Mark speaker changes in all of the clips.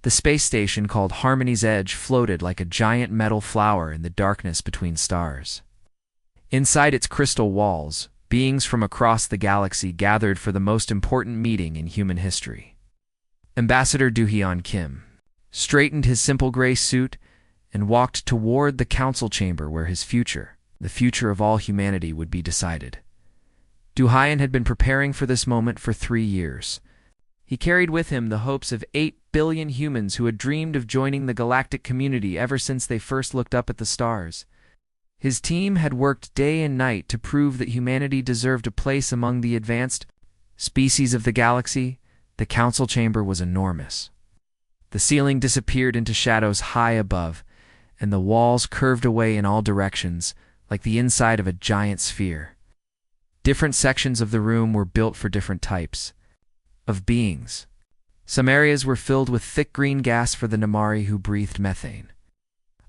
Speaker 1: The space station called Harmony's Edge floated like a giant metal flower in the darkness between stars. Inside its crystal walls, beings from across the galaxy gathered for the most important meeting in human history. Ambassador Do-hyun Kim straightened his simple gray suit and walked toward the council chamber where his future, the future of all humanity, would be decided. Do-hyun had been preparing for this moment for 3 years. He carried with him the hopes of 8 billion humans who had dreamed of joining the galactic community ever since they first looked up at the stars. His team had worked day and night to prove that humanity deserved a place among the advanced species of the galaxy. The council chamber was enormous. The ceiling disappeared into shadows high above, and the walls curved away in all directions, like the inside of a giant sphere. Different sections of the room were built for different types of beings. Some areas were filled with thick green gas for the Namari who breathed methane.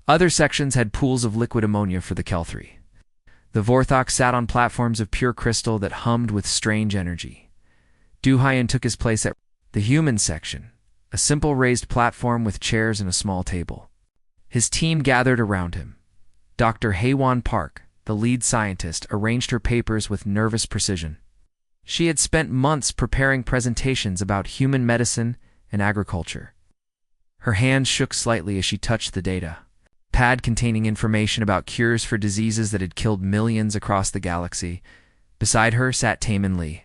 Speaker 1: Other sections had pools of liquid ammonia for the Kelthri. The Vorthok sat on platforms of pure crystal that hummed with strange energy. Do-hyun took his place at the human section, a simple raised platform with chairs and a small table. His team gathered around him. Dr. Haewon Park, the lead scientist, arranged her papers with nervous precision. She had spent months preparing presentations about human medicine and agriculture. Her hands shook slightly as she touched the data. Pad containing information about cures for diseases that had killed millions across the galaxy. Beside her sat Taemin Lee,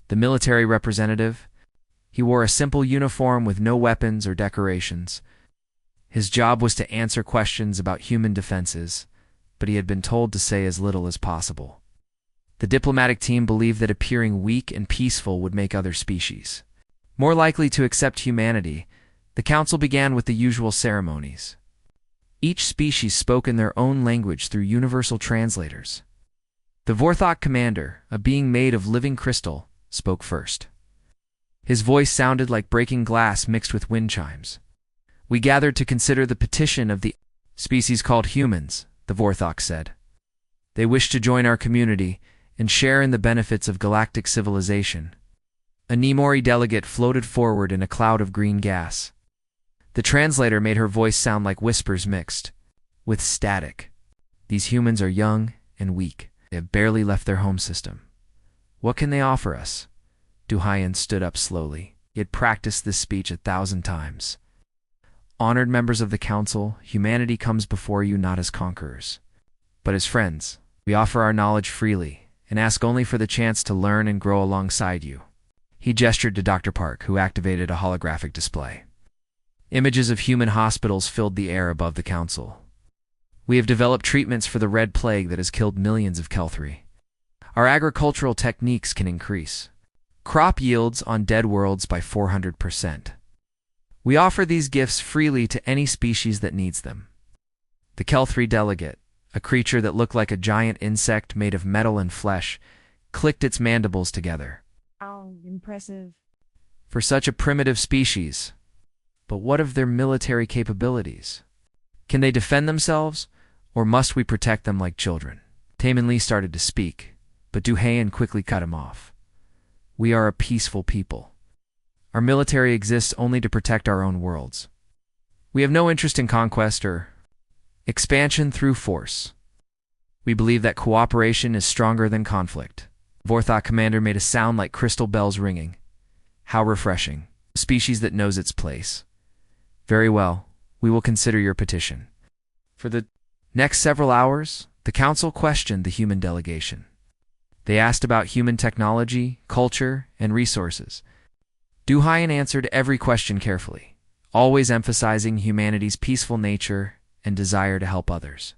Speaker 1: the military representative. He wore a simple uniform with no weapons or decorations. His job was to answer questions about human defenses, but he had been told to say as little as possible. The diplomatic team believed that appearing weak and peaceful would make other species more likely to accept humanity. The council began with the usual ceremonies. Each species spoke in their own language through universal translators. The Vorthok commander, a being made of living crystal, spoke first. His voice sounded like breaking glass mixed with wind chimes. "We gathered to consider the petition of the species called humans," the Vorthok said. "They wish to join our community and share in the benefits of galactic civilization." A Nemori delegate floated forward in a cloud of green gas. The translator made her voice sound like whispers mixed with static. "These humans are young and weak. They have barely left their home system. What can they offer us?" Do-hyun stood up slowly. He had practiced this speech 1,000 times. "Honored members of the council, humanity comes before you not as conquerors, but as friends. We offer our knowledge freely and ask only for the chance to learn and grow alongside you." He gestured to Dr. Park, who activated a holographic display. Images of human hospitals filled the air above the council. "We have developed treatments for the Red Plague that has killed millions of Kelthri. Our agricultural techniques can increase crop yields on dead worlds by 400%. We offer these gifts freely to any species that needs them." The Kelthri delegate, a creature that looked like a giant insect made of metal and flesh, clicked its mandibles together.
Speaker 2: "Oh, impressive.
Speaker 1: For such a primitive species. But what of their military capabilities? Can they defend themselves, or must we protect them like children?" Taemin Lee started to speak, but Do-hyun quickly cut him off. "We are a peaceful people. Our military exists only to protect our own worlds. We have no interest in conquest or expansion through force. We believe that cooperation is stronger than conflict." Vorthok commander made a sound like crystal bells ringing. "How refreshing. A species that knows its place. Very well, we will consider your petition." For the next several hours, the council questioned the human delegation. They asked about human technology, culture, and resources. Do-hyun answered every question carefully, always emphasizing humanity's peaceful nature and desire to help others.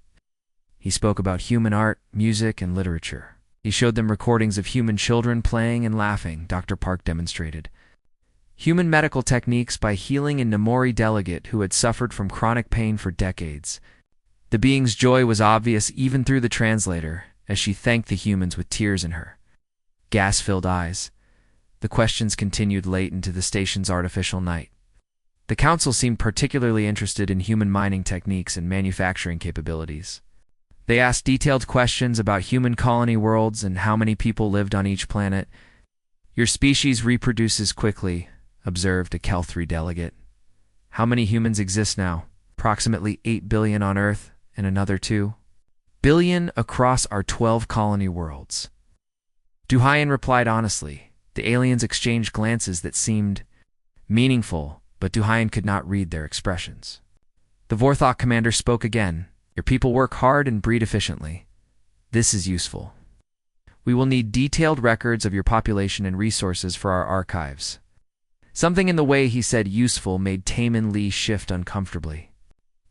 Speaker 1: He spoke about human art, music, and literature. He showed them recordings of human children playing and laughing. Dr. Park demonstrated human medical techniques by healing a Nemori delegate who had suffered from chronic pain for decades. The being's joy was obvious even through the translator, as she thanked the humans with tears in her gas-filled eyes. The questions continued late into the station's artificial night. The council seemed particularly interested in human mining techniques and manufacturing capabilities. They asked detailed questions about human colony worlds and how many people lived on each planet. "Your species reproduces quickly," observed a Kelthri delegate. How many humans exist now? Approximately 8 billion on Earth and another 2 billion across our 12 colony worlds. Duhayan replied honestly. The aliens exchanged glances that seemed meaningful, but Duhayan could not read their expressions. The Vorthok commander spoke again. Your people work hard and breed efficiently. This is useful. We will need detailed records of your population and resources for our archives. Something in the way he said useful made Taemin Lee shift uncomfortably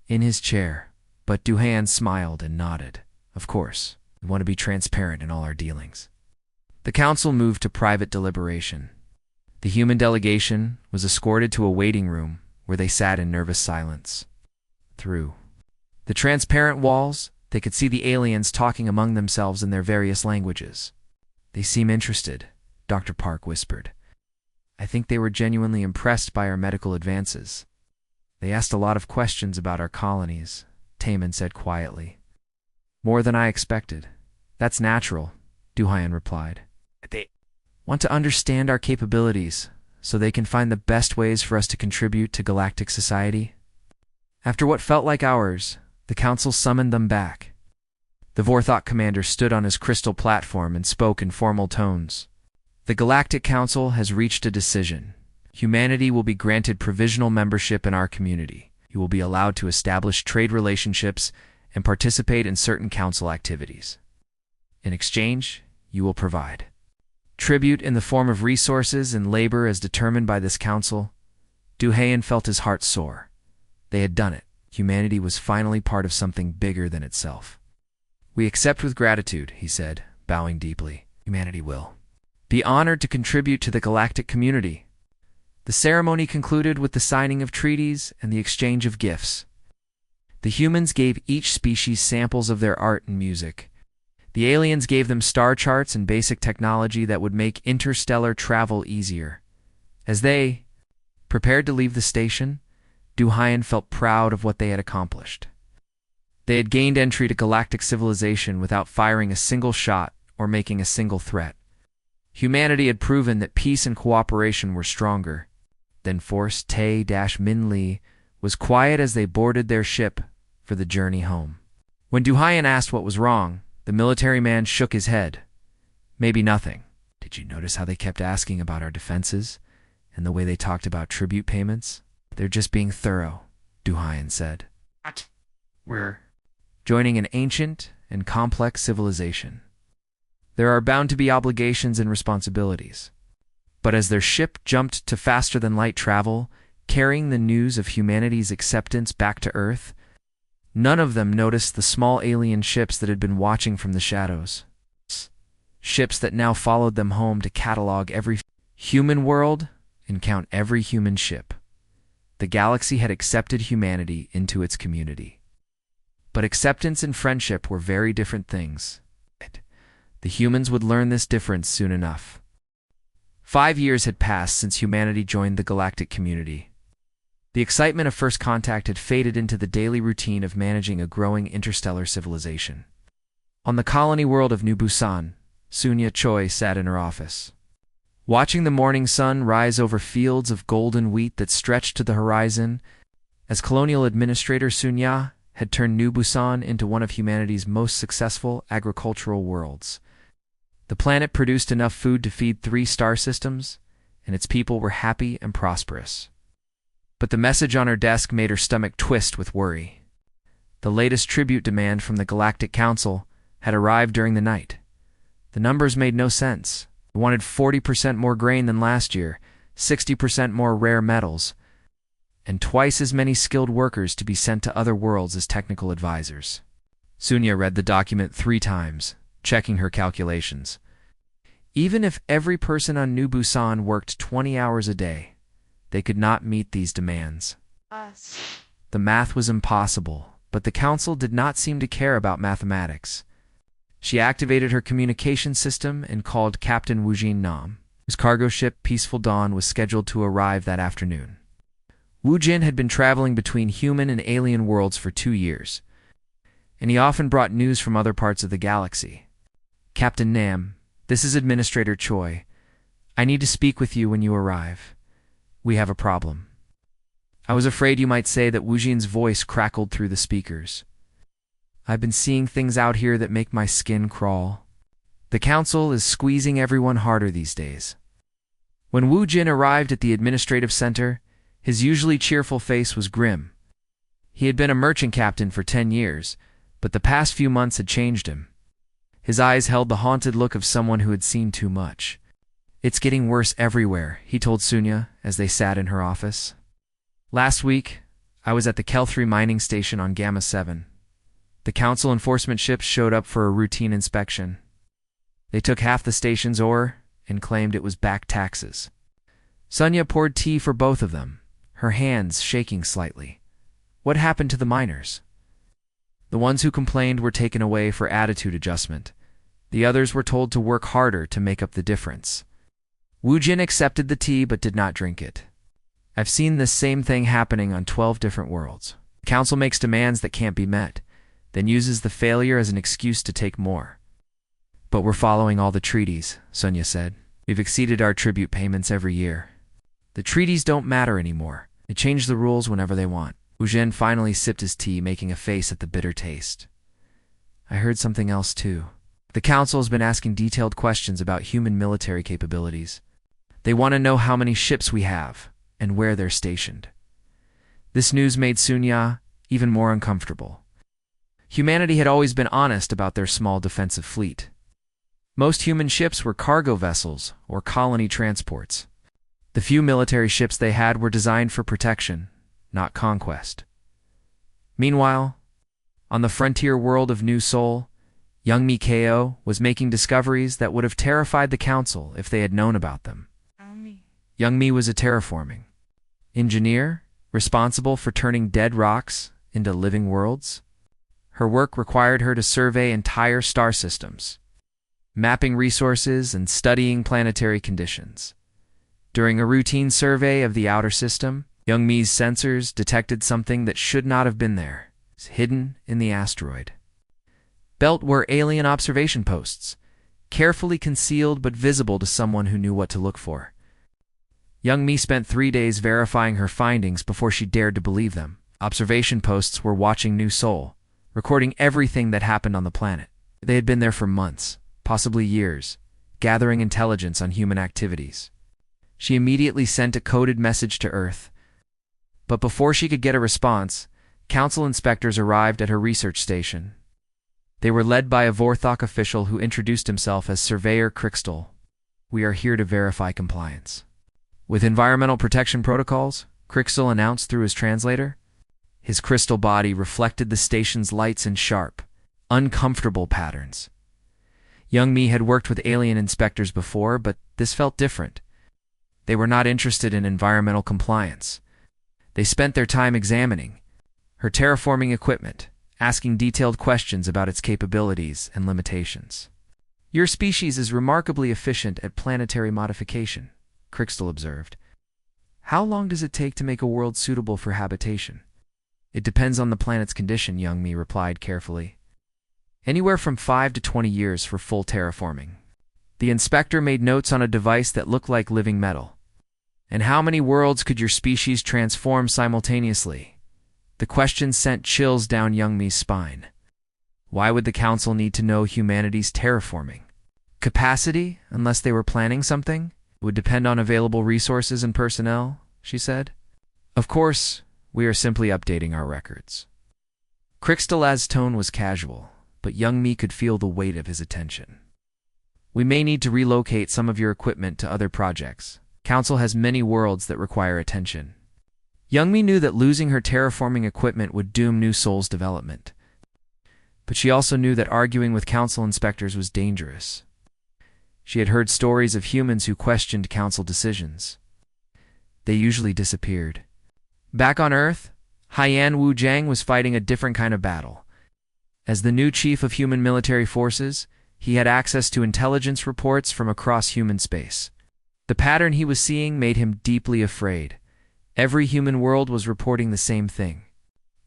Speaker 1: in his chair, but Duhan smiled and nodded. Of course, we want to be transparent in all our dealings. The council moved to private deliberation. The human delegation was escorted to a waiting room where they sat in nervous silence. Through the transparent walls, they could see the aliens talking among themselves in their various languages. They seem interested, Dr. Park whispered. I think they were genuinely impressed by our medical advances. They asked a lot of questions about our colonies, Taemin said quietly. More than I expected. That's natural, Duhayan replied. They want to understand our capabilities so they can find the best ways for us to contribute to galactic society. After what felt like hours, the council summoned them back. The Vorthok commander stood on his crystal platform and spoke in formal tones. The Galactic Council has reached a decision. Humanity will be granted provisional membership in our community. You will be allowed to establish trade relationships and participate in certain council activities. In exchange, you will provide tribute in the form of resources and labor as determined by this council. Duhayan felt his heart soar. They had done it. Humanity was finally part of something bigger than itself. We accept with gratitude, he said, bowing deeply. Humanity will be honored to contribute to the galactic community. The ceremony concluded with the signing of treaties and the exchange of gifts. The humans gave each species samples of their art and music. The aliens gave them star charts and basic technology that would make interstellar travel easier. As they prepared to leave the station, Duhayan felt proud of what they had accomplished. They had gained entry to galactic civilization without firing a single shot or making a single threat. Humanity had proven that peace and cooperation were stronger than force. Tae-Min Lee was quiet as they boarded their ship for the journey home. When Duhayan asked what was wrong, the military man shook his head. Maybe nothing. Did you notice how they kept asking about our defenses and the way they talked about tribute payments? They're just being thorough, Duhayan said. What? We're joining an ancient and complex civilization. There are bound to be obligations and responsibilities. But as their ship jumped to faster-than-light travel, carrying the news of humanity's acceptance back to Earth, none of them noticed the small alien ships that had been watching from the shadows. Ships that now followed them home to catalog every human world and count every human ship. The galaxy had accepted humanity into its community. But acceptance and friendship were very different things. The humans would learn this difference soon enough. 5 years had passed since humanity joined the galactic community. The excitement of first contact had faded into the daily routine of managing a growing interstellar civilization. On the colony world of New Busan, Sunya Choi sat in her office, watching the morning sun rise over fields of golden wheat that stretched to the horizon. As colonial administrator, Sunya had turned New Busan into one of humanity's most successful agricultural worlds. The planet produced enough food to feed 3 star systems, and its people were happy and prosperous. But the message on her desk made her stomach twist with worry. The latest tribute demand from the Galactic Council had arrived during the night. The numbers made no sense. They wanted 40% more grain than last year, 60% more rare metals, and twice as many skilled workers to be sent to other worlds as technical advisors. Sunya read the document 3 times, checking her calculations. Even if every person on New Busan worked 20 hours a day, they could not meet these demands. The math was impossible, but the council did not seem to care about mathematics. She activated her communication system and called Captain Woojin Nam, whose cargo ship Peaceful Dawn was scheduled to arrive that afternoon. Woojin had been traveling between human and alien worlds for 2 years, and he often brought news from other parts of the galaxy. Captain Nam, this is Administrator Choi. I need to speak with you when you arrive. We have a problem. I was afraid you might say that Wu Jin's voice crackled through the speakers. I've been seeing things out here that make my skin crawl. The council is squeezing everyone harder these days. When Wu Jin arrived at the administrative center, his usually cheerful face was grim. He had been a merchant captain for 10 years, but the past few months had changed him. His eyes held the haunted look of someone who had seen too much. It's getting worse everywhere, he told Sunya as they sat in her office. Last week, I was at the Kel-3 mining station on Gamma 7. The council enforcement ships showed up for a routine inspection. They took half the station's ore and claimed it was back taxes. Sunya poured tea for both of them, her hands shaking slightly. What happened to the miners? The ones who complained were taken away for attitude adjustment. The others were told to work harder to make up the difference. Wu Jin accepted the tea but did not drink it. I've seen this same thing happening on 12 different worlds. The council makes demands that can't be met, then uses the failure as an excuse to take more. But we're following all the treaties, Sunya said. We've exceeded our tribute payments every year. The treaties don't matter anymore. They change the rules whenever they want. Wu Jin finally sipped his tea, making a face at the bitter taste. I heard something else too. The council has been asking detailed questions about human military capabilities. They want to know how many ships we have and where they're stationed. This news made Sunya even more uncomfortable. Humanity had always been honest about their small defensive fleet. Most human ships were cargo vessels or colony transports. The few military ships they had were designed for protection, not conquest. Meanwhile, on the frontier world of New Seoul, young Mikao was making discoveries that would have terrified the council if they had known about them. Young Mi was a terraforming engineer responsible for turning dead rocks into living worlds. Her work required her to survey entire star systems, mapping resources and studying planetary conditions. During a routine survey of the outer system, young Mi's sensors detected something that should not have been there, hidden in the asteroid belt were alien observation posts, carefully concealed but visible to someone who knew what to look for. Young Mi spent 3 days verifying her findings before she dared to believe them. Observation posts were watching New Seoul, recording everything that happened on the planet. They had been there for months, possibly years, gathering intelligence on human activities. She immediately sent a coded message to Earth. But before she could get a response, council inspectors arrived at her research station. They were led by a Vorthok official who introduced himself as Surveyor Crystal. We are here to verify compliance with environmental protection protocols, Crystal announced through his translator. His crystal body reflected the station's lights in sharp, uncomfortable patterns. Young Mi had worked with alien inspectors before, but this felt different. They were not interested in environmental compliance. They spent their time examining her terraforming equipment, asking detailed questions about its capabilities and limitations. Your species is remarkably efficient at planetary modification, Crystal observed. How long does it take to make a world suitable for habitation? It depends on the planet's condition, Young Mi replied carefully. Anywhere from 5 to 20 years for full terraforming. The inspector made notes on a device that looked like living metal. And how many worlds could your species transform simultaneously? The question sent chills down Young Mi's spine. Why would the council need to know humanity's terraforming capacity unless they were planning something? It would depend on available resources and personnel, she said. Of course, we are simply updating our records. Crystal's tone was casual, but Young Mi could feel the weight of his attention. We may need to relocate some of your equipment to other projects. Council has many worlds that require attention. Young Mi knew that losing her terraforming equipment would doom New Seoul's development. But she also knew that arguing with council inspectors was dangerous. She had heard stories of humans who questioned council decisions. They usually disappeared. Back on Earth, Haiyan Wu Jiang was fighting a different kind of battle. As the new chief of human military forces, he had access to intelligence reports from across human space. The pattern he was seeing made him deeply afraid. Every human world was reporting the same thing.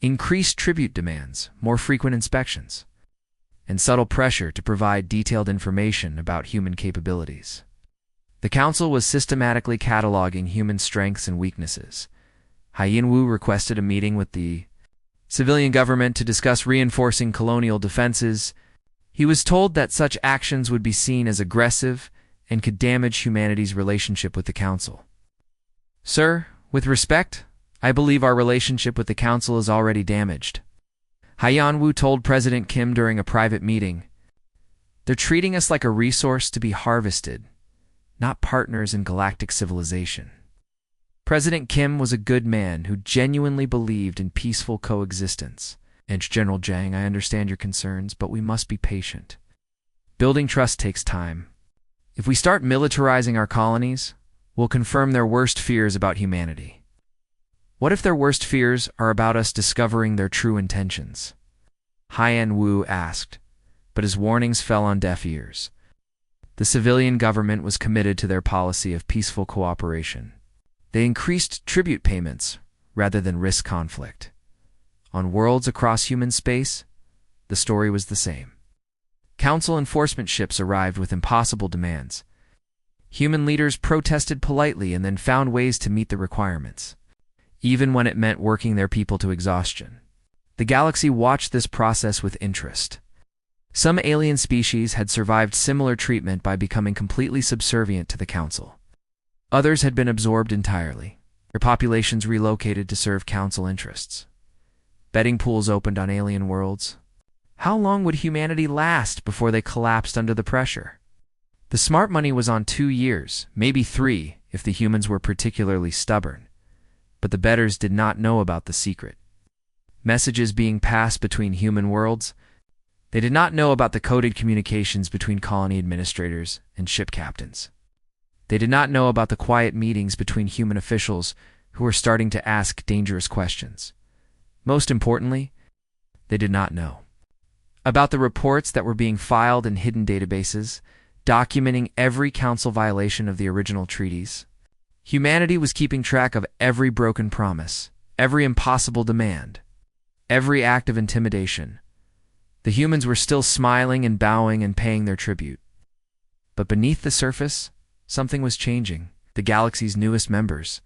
Speaker 1: Increased tribute demands, more frequent inspections, and subtle pressure to provide detailed information about human capabilities. The council was systematically cataloging human strengths and weaknesses. Hyenwu requested a meeting with the civilian government to discuss reinforcing colonial defenses. He was told that such actions would be seen as aggressive and could damage humanity's relationship with the Council. Sir, with respect, I believe our relationship with the Council is already damaged. Hyenwu told President Kim during a private meeting. They're treating us like a resource to be harvested, not partners in galactic civilization. President Kim was a good man who genuinely believed in peaceful coexistence. And General Zhang, I understand your concerns, but we must be patient. Building trust takes time. If we start militarizing our colonies, we'll confirm their worst fears about humanity. What if their worst fears are about us discovering their true intentions? Hyenwu asked, but his warnings fell on deaf ears. The civilian government was committed to their policy of peaceful cooperation. They increased tribute payments rather than risk conflict. On worlds across human space, the story was the same. Council enforcement ships arrived with impossible demands. Human leaders protested politely and then found ways to meet the requirements, even when it meant working their people to exhaustion. The galaxy watched this process with interest. Some alien species had survived similar treatment by becoming completely subservient to the Council. Others had been absorbed entirely, their populations relocated to serve Council interests. Betting pools opened on alien worlds. How long would humanity last before they collapsed under the pressure? The smart money was on 2 years, maybe 3 if the humans were particularly stubborn. But the bettors did not know about the secret. Messages being passed between human worlds. They did not know about the coded communications between colony administrators and ship captains. They did not know about the quiet meetings between human officials who were starting to ask dangerous questions. Most importantly, they did not know about the reports that were being filed in hidden databases, documenting every Council violation of the original treaties. Humanity was keeping track of every broken promise, every impossible demand, every act of intimidation. The humans were still smiling and bowing and paying their tribute. But beneath the surface, something was changing. The galaxy's newest members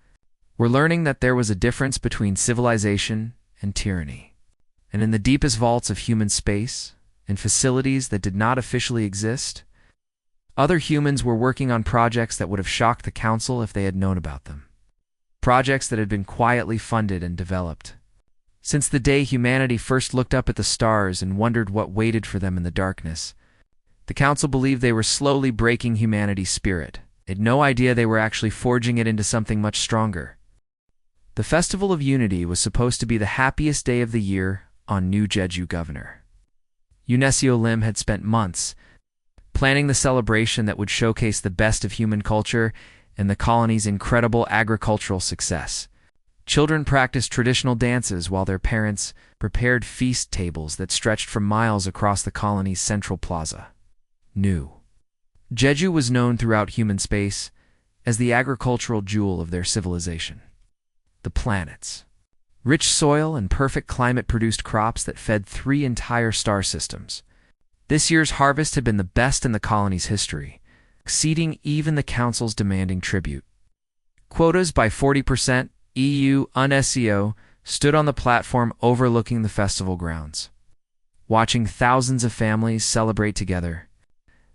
Speaker 1: were learning that there was a difference between civilization and tyranny. And in the deepest vaults of human space, in facilities that did not officially exist, other humans were working on projects that would have shocked the Council if they had known about them. Projects that had been quietly funded and developed. Since the day humanity first looked up at the stars and wondered what waited for them in the darkness, the Council believed they were slowly breaking humanity's spirit. They had no idea they were actually forging it into something much stronger. The Festival of Unity was supposed to be the happiest day of the year on New Jeju Governor. Unesio Lim had spent months planning the celebration that would showcase the best of human culture and the colony's incredible agricultural success. Children practiced traditional dances while their parents prepared feast tables that stretched for miles across the colony's central plaza. New Jeju was known throughout human space as the agricultural jewel of their civilization. The planets. Rich soil and perfect climate produced crops that fed 3 entire star systems. This year's harvest had been the best in the colony's history, exceeding even the Council's demanding tribute. Quotas by 40%, EU UNSCO stood on the platform overlooking the festival grounds, watching thousands of families celebrate together.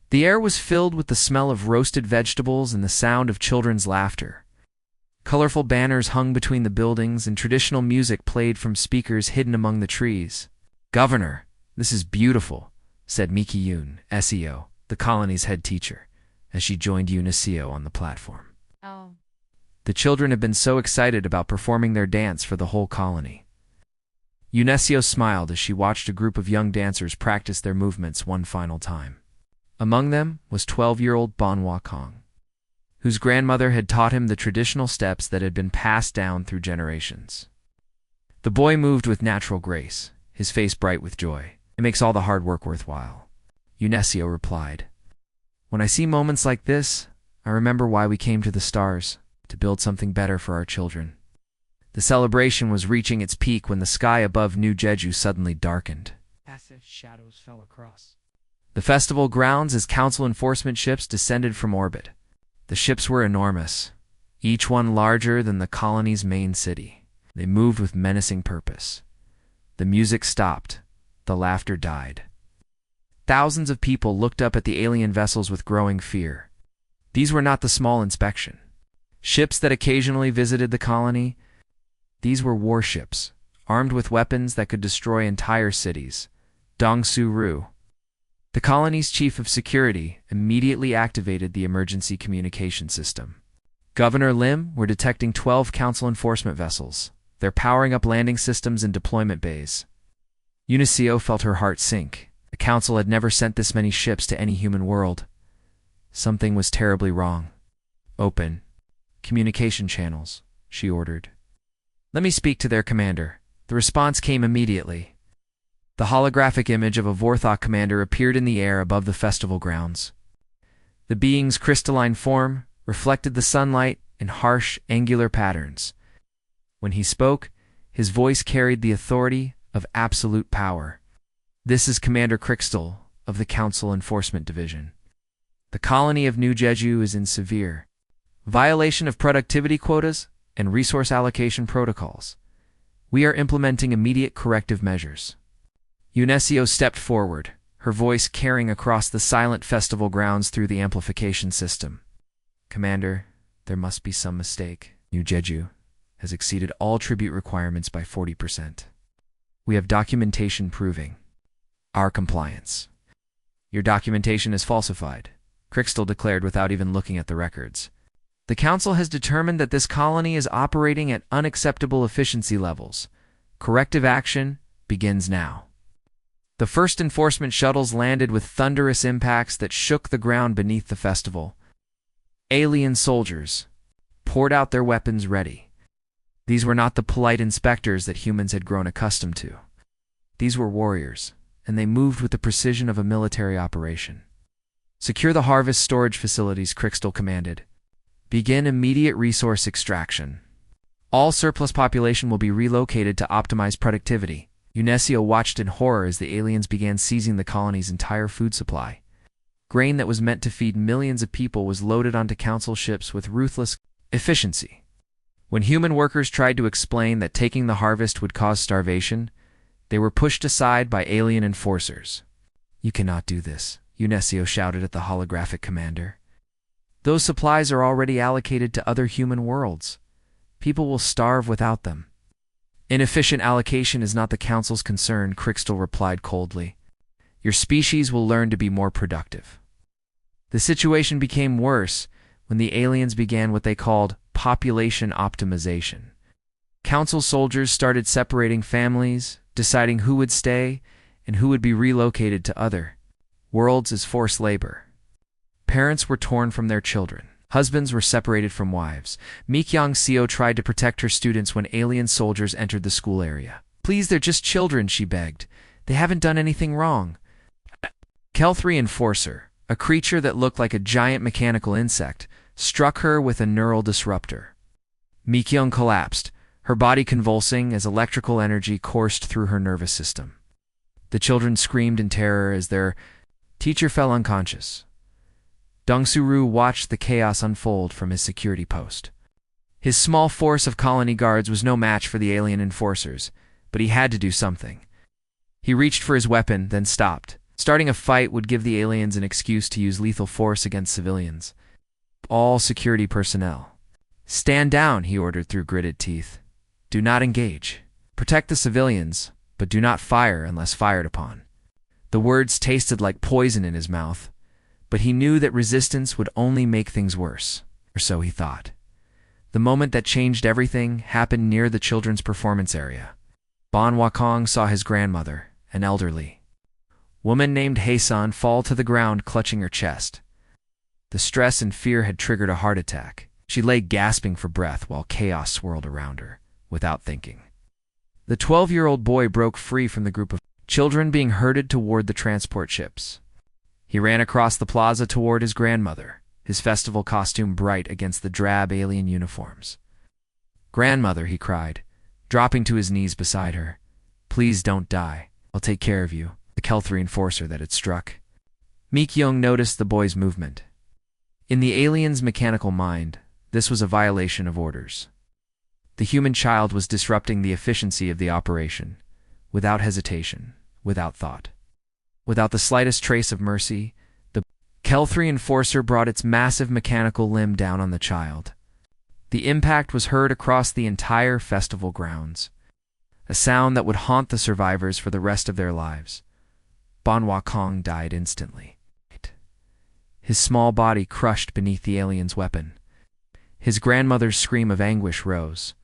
Speaker 1: The air was filled with the smell of roasted vegetables and the sound of children's laughter. Colorful banners hung between the buildings and traditional music played from speakers hidden among the trees. "Governor, this is beautiful," said Miki Yoon, SEO, the colony's head teacher, as she joined Unesio on the platform.
Speaker 2: Oh.
Speaker 1: The children had been so excited about performing their dance for the whole colony. Unesio smiled as she watched a group of young dancers practice their movements one final time. Among them was 12-year-old Bonhwa Kong, whose grandmother had taught him the traditional steps that had been passed down through generations. The boy moved with natural grace, his face bright with joy. "It makes all the hard work worthwhile," Unesio replied. "When I see moments like this, I remember why we came to the stars, to build something better for our children." The celebration was reaching its peak when the sky above New Jeju suddenly darkened.
Speaker 3: Massive shadows fell across
Speaker 1: The festival grounds as Council enforcement ships descended from orbit. The ships were enormous, each one larger than the colony's main city. They moved with menacing purpose. The music stopped. The laughter died. Thousands of people looked up at the alien vessels with growing fear. These were not the small inspection ships that occasionally visited the colony. These were warships, armed with weapons that could destroy entire cities. Dong-Su-Ru, the colony's chief of security, immediately activated the emergency communication system. Governor Lim were detecting 12 council enforcement vessels. They're powering up landing systems and deployment bays. Unicio felt her heart sink. The council had never sent this many ships to any human world. Something was terribly wrong. Open communication channels, she ordered. Let me speak to their commander. The response came immediately. The holographic image of a Vorthok commander appeared in the air above the festival grounds. The being's crystalline form reflected the sunlight in harsh, angular patterns. When he spoke, his voice carried the authority of absolute power. This is Commander Crystal of the Council Enforcement Division. The colony of New Jeju is in severe violation of productivity quotas and resource allocation protocols. We are implementing immediate corrective measures. Unicio stepped forward, her voice carrying across the silent festival grounds through the amplification system. Commander, there must be some mistake. New Jeju has exceeded all tribute requirements by 40%. We have documentation proving our compliance. Your documentation is falsified, Crystal declared without even looking at the records. The Council has determined that this colony is operating at unacceptable efficiency levels. Corrective action begins now. The first enforcement shuttles landed with thunderous impacts that shook the ground beneath the festival. Alien soldiers poured out their weapons ready. These were not the polite inspectors that humans had grown accustomed to. These were warriors, and they moved with the precision of a military operation. Secure the harvest storage facilities, Crystal commanded. Begin immediate resource extraction. All surplus population will be relocated to optimize productivity. Unicio watched in horror as the aliens began seizing the colony's entire food supply. Grain that was meant to feed millions of people was loaded onto council ships with ruthless efficiency. When human workers tried to explain that taking the harvest would cause starvation, they were pushed aside by alien enforcers. You cannot do this, Unicio shouted at the holographic commander. Those supplies are already allocated to other human worlds. People will starve without them. Inefficient allocation is not the Council's concern, Crystal replied coldly. Your species will learn to be more productive. The situation became worse when the aliens began what they called population optimization. Council soldiers started separating families, deciding who would stay and who would be relocated to other worlds as forced labor. Parents were torn from their children. Husbands were separated from wives. Mikyang-seo tried to protect her students when alien soldiers entered the school area. Please, they're just children, she begged. They haven't done anything wrong. Kel-3 Enforcer, a creature that looked like a giant mechanical insect, struck her with a neural disruptor. Mikyung collapsed, her body convulsing as electrical energy coursed through her nervous system. The children screamed in terror as their teacher fell unconscious. Dong-Su-Ru watched the chaos unfold from his security post. His small force of colony guards was no match for the alien enforcers, but he had to do something. He reached for his weapon, then stopped. Starting a fight would give the aliens an excuse to use lethal force against civilians. All security personnel. Stand down, he ordered through gritted teeth. Do not engage. Protect the civilians, but do not fire unless fired upon. The words tasted like poison in his mouth, but he knew that resistance would only make things worse, or so he thought. The moment that changed everything happened near the children's performance area. Ban Wakong saw his grandmother, an elderly woman named Haesan, fall to the ground clutching her chest. The stress and fear had triggered a heart attack. She lay gasping for breath while chaos swirled around her, without thinking. The 12-year-old boy broke free from the group of children being herded toward the transport ships. He ran across the plaza toward his grandmother, his festival costume bright against the drab alien uniforms. Grandmother, he cried, dropping to his knees beside her. Please don't die. I'll take care of you, the Kel-3 enforcer that had struck. Mikyung noticed the boy's movement. In the alien's mechanical mind, this was a violation of orders. The human child was disrupting the efficiency of the operation, without hesitation, without thought. Without the slightest trace of mercy, the Kel-3 enforcer brought its massive mechanical limb down on the child. The impact was heard across the entire festival grounds, a sound that would haunt the survivors for the rest of their lives. Ban Kong died instantly, his small body crushed beneath the alien's weapon. His grandmother's scream of anguish rose.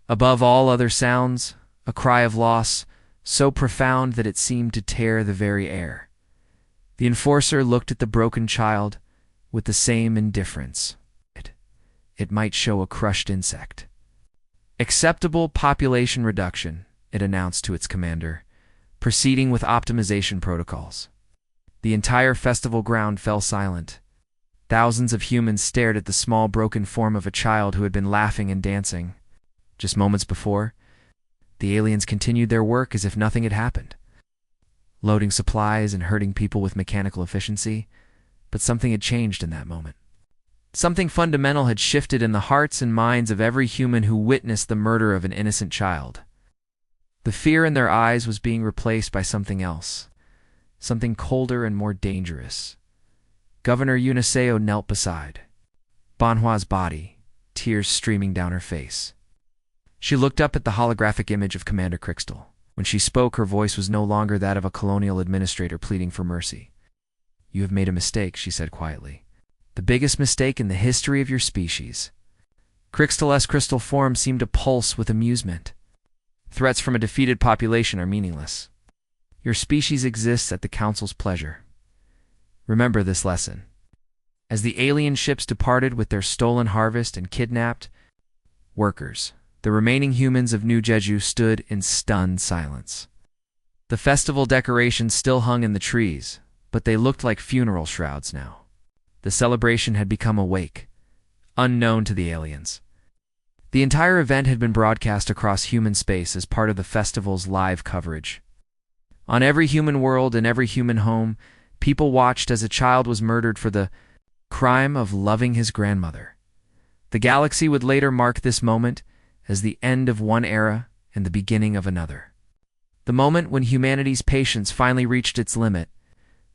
Speaker 1: Above all other sounds, a cry of loss, so profound that it seemed to tear the very air. The enforcer looked at the broken child with the same indifference. It might show a crushed insect. Acceptable population reduction, it announced to its commander, proceeding with optimization protocols. The entire festival ground fell silent. Thousands of humans stared at the small broken form of a child who had been laughing and dancing. Just moments before, the aliens continued their work as if nothing had happened, loading supplies and hurting people with mechanical efficiency, but something had changed in that moment. Something fundamental had shifted in the hearts and minds of every human who witnessed the murder of an innocent child. The fear in their eyes was being replaced by something else, something colder and more dangerous. Governor Yuniseo knelt beside Banhua's body, tears streaming down her face. She looked up at the holographic image of Commander Crystal. When she spoke, her voice was no longer that of a colonial administrator pleading for mercy. "You have made a mistake," she said quietly. "The biggest mistake in the history of your species." Crystal's crystal form seemed to pulse with amusement. "Threats from a defeated population are meaningless. Your species exists at the Council's pleasure. Remember this lesson." As the alien ships departed with their stolen harvest and kidnapped workers, the remaining humans of New Jeju stood in stunned silence. The festival decorations still hung in the trees, but they looked like funeral shrouds now. The celebration had become a wake, unknown to the aliens. The entire event had been broadcast across human space as part of the festival's live coverage. On every human world and every human home, people watched as a child was murdered for the crime of loving his grandmother. The galaxy would later mark this moment as the end of one era and the beginning of another. The moment when humanity's patience finally reached its limit.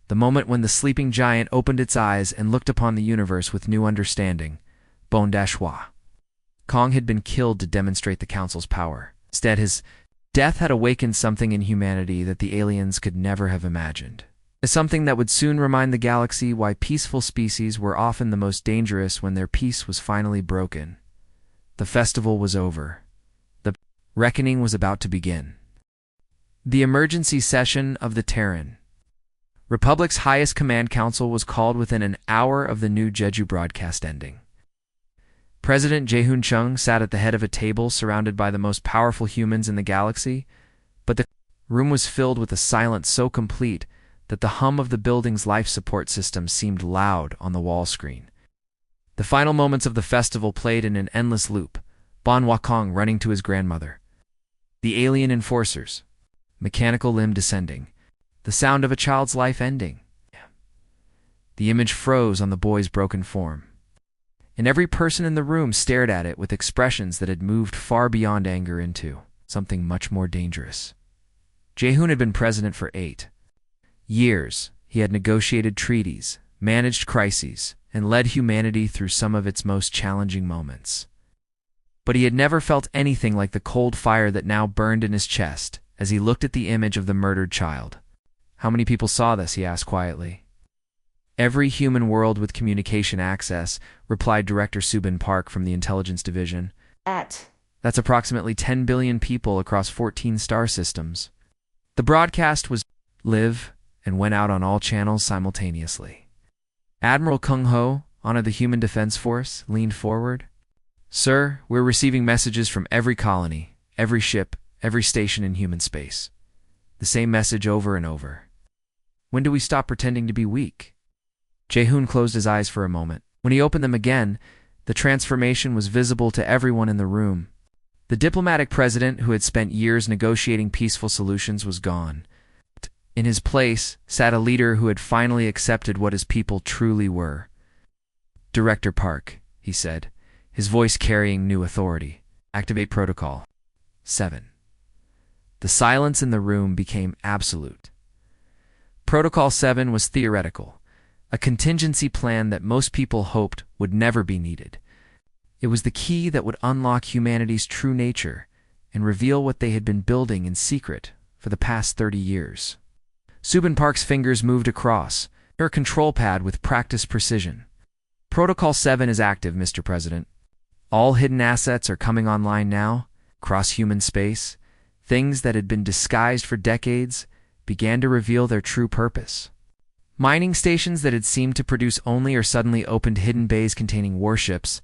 Speaker 1: The moment when the sleeping giant opened its eyes and looked upon the universe with new understanding. Ban Kong had been killed to demonstrate the Council's power. Instead, his death had awakened something in humanity that the aliens could never have imagined. Something that would soon remind the galaxy why peaceful species were often the most dangerous when their peace was finally broken. The festival was over. The reckoning was about to begin. The emergency session of the Terran Republic's highest command council was called within an hour of the New Jeju broadcast ending. President Jae-hoon Chung sat at the head of a table surrounded by the most powerful humans in the galaxy, but the room was filled with a silence so complete that the hum of the building's life support system seemed loud on the wall screen. The final moments of the festival played in an endless loop, Ban Kong running to his grandmother. The alien enforcers, mechanical limb descending, the sound of a child's life ending. The image froze on the boy's broken form, and every person in the room stared at it with expressions that had moved far beyond anger into something much more dangerous. Jae-hoon had been president for 8 years. He had negotiated treaties, managed crises, and led humanity through some of its most challenging moments. But he had never felt anything like the cold fire that now burned in his chest as he looked at the image of the murdered child. "How many people saw this?" he asked quietly. "Every human world with communication access," replied Director Subin Park from the Intelligence Division. That's approximately 10 billion people across 14 star systems. The broadcast was live and went out on all channels simultaneously. Admiral Kung Ho, on of the Human Defense Force, leaned forward. "Sir, we're receiving messages from every colony, every ship, every station in human space. The same message over and over. When do we stop pretending to be weak?" Jae-hoon closed his eyes for a moment. When he opened them again, the transformation was visible to everyone in the room. The diplomatic president who had spent years negotiating peaceful solutions was gone. In his place sat a leader who had finally accepted what his people truly were. "Director Park," he said, his voice carrying new authority. Activate Protocol 7. The silence in the room became absolute. Protocol 7 was theoretical, a contingency plan that most people hoped would never be needed. It was the key that would unlock humanity's true nature and reveal what they had been building in secret for the past 30 years. Subin Park's fingers moved across her control pad with practiced precision. Protocol 7 is active, Mr. President. All hidden assets are coming online now, across human space. Things that had been disguised for decades began to reveal their true purpose. Mining stations that had seemed to produce only or suddenly opened hidden bays containing warships.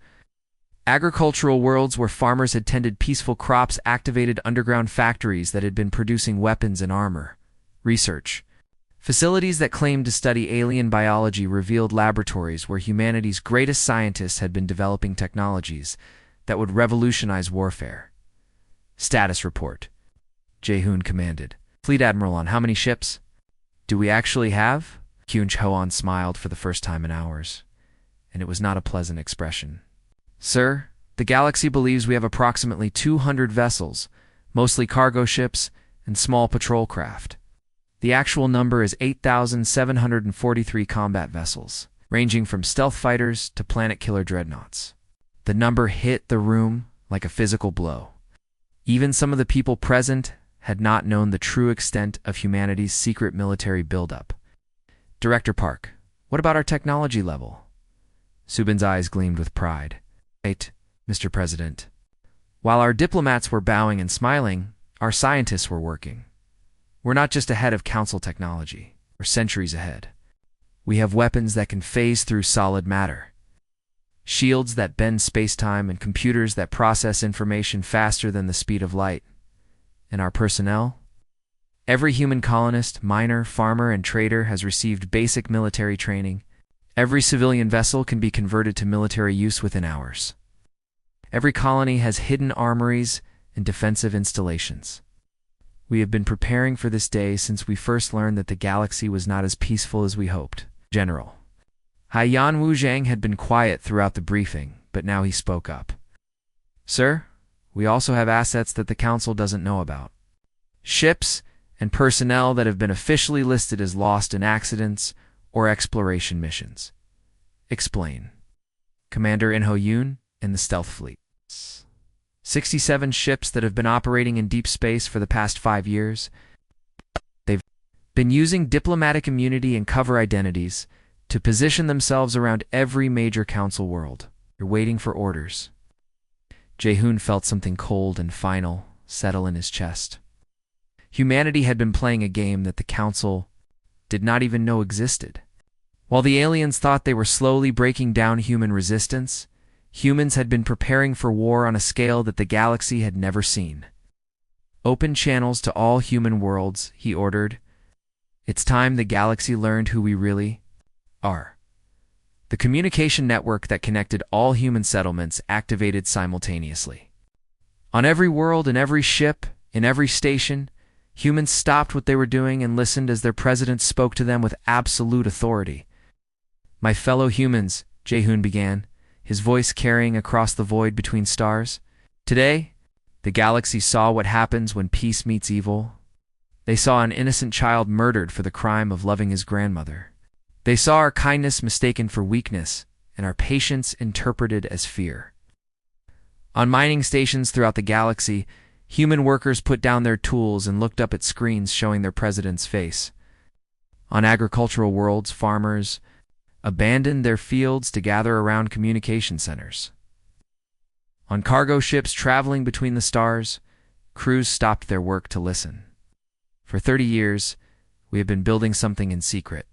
Speaker 1: Agricultural worlds where farmers had tended peaceful crops activated underground factories that had been producing weapons and armor. Research. Facilities that claimed to study alien biology revealed laboratories where humanity's greatest scientists had been developing technologies that would revolutionize warfare. Status report. Jae-hoon commanded. Fleet Admiral on how many ships? Do we actually have? Kyun Choan smiled for the first time in hours, and it was not a pleasant expression. Sir, the galaxy believes we have approximately 200 vessels, mostly cargo ships and small patrol craft. The actual number is 8,743 combat vessels, ranging from stealth fighters to planet-killer dreadnoughts. The number hit the room like a physical blow. Even some of the people present had not known the true extent of humanity's secret military buildup. Director Park, what about our technology level? Subin's eyes gleamed with pride. Right, Mr. President. While our diplomats were bowing and smiling, our scientists were working. We're not just ahead of Council technology, we're centuries ahead. We have weapons that can phase through solid matter, shields that bend space-time, and computers that process information faster than the speed of light. And our personnel? Every human colonist, miner, farmer, and trader has received basic military training. Every civilian vessel can be converted to military use within hours. Every colony has hidden armories and defensive installations. We have been preparing for this day since we first learned that the galaxy was not as peaceful as we hoped. General. Haiyan Wuzhang had been quiet throughout the briefing, but now he spoke up. Sir, we also have assets that the Council doesn't know about. Ships and personnel that have been officially listed as lost in accidents or exploration missions. Explain. Commander In Ho-yoon and the Stealth Fleet. 67 ships that have been operating in deep space for the past 5 years. They've been using diplomatic immunity and cover identities to position themselves around every major Council world. They're waiting for orders. Jae-hoon felt something cold and final settle in his chest. Humanity had been playing a game that the Council did not even know existed. While the aliens thought they were slowly breaking down human resistance, humans had been preparing for war on a scale that the galaxy had never seen. Open channels to all human worlds, he ordered. It's time the galaxy learned who we really are. The communication network that connected all human settlements activated simultaneously. On every world, in every ship, in every station, humans stopped what they were doing and listened as their president spoke to them with absolute authority. My fellow humans, Jae-hoon began, his voice carrying across the void between stars. Today, the galaxy saw what happens when peace meets evil. They saw an innocent child murdered for the crime of loving his grandmother. They saw our kindness mistaken for weakness and our patience interpreted as fear. On mining stations throughout the galaxy, human workers put down their tools and looked up at screens showing their president's face. On agricultural worlds, farmers abandoned their fields to gather around communication centers. On cargo ships traveling between the stars, crews stopped their work to listen. For 30 years, we have been building something in secret.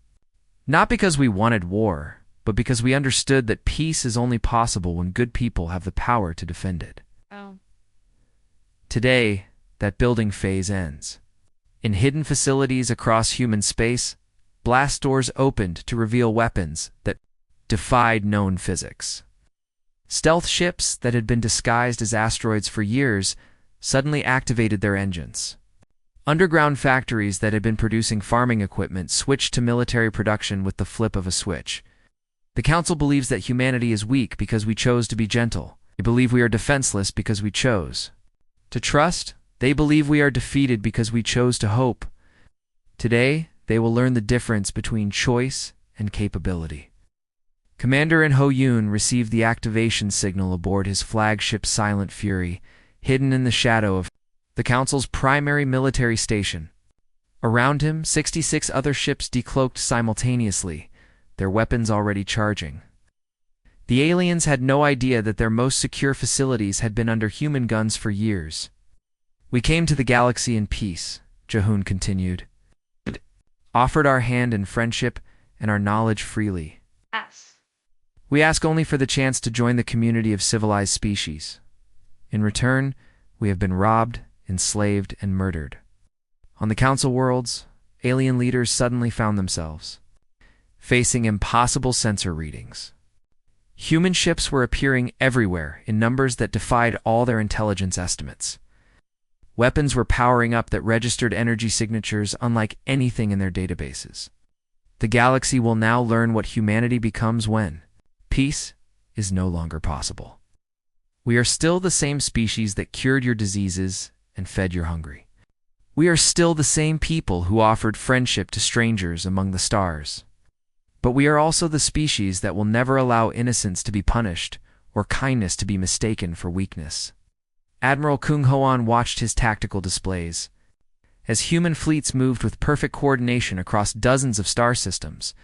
Speaker 1: Not because we wanted war, but because we understood that peace is only possible when good people have the power to defend it.
Speaker 2: Oh.
Speaker 1: Today, that building phase ends. In hidden facilities across human space, blast doors opened to reveal weapons that defied known physics. Stealth ships that had been disguised as asteroids for years suddenly activated their engines. Underground factories that had been producing farming equipment switched to military production with the flip of a switch. The Council believes that humanity is weak because we chose to be gentle, They believe we are defenseless because we chose to trust. They believe we are defeated because we chose to hope. Today, they will learn the difference between choice and capability. Commander In Ho Yoon received the activation signal aboard his flagship Silent Fury, hidden in the shadow of the Council's primary military station. Around him, 66 other ships decloaked simultaneously, their weapons already charging. The aliens had no idea that their most secure facilities had been under human guns for years. We came to the galaxy in peace, Jahoon continued. Offered our hand in friendship and our knowledge freely.
Speaker 2: Yes.
Speaker 1: We ask only for the chance to join the community of civilized species. In return, we have been robbed, enslaved, and murdered. On the Council worlds, alien leaders suddenly found themselves facing impossible sensor readings. Human ships were appearing everywhere in numbers that defied all their intelligence estimates. Weapons were powering up that registered energy signatures unlike anything in their databases. The galaxy will now learn what humanity becomes when peace is no longer possible. We are still the same species that cured your diseases and fed your hungry. We are still the same people who offered friendship to strangers among the stars. But we are also the species that will never allow innocence to be punished or kindness to be mistaken for weakness. Admiral Kung Hoan watched his tactical displays. As human fleets moved with perfect coordination across dozens of star systems,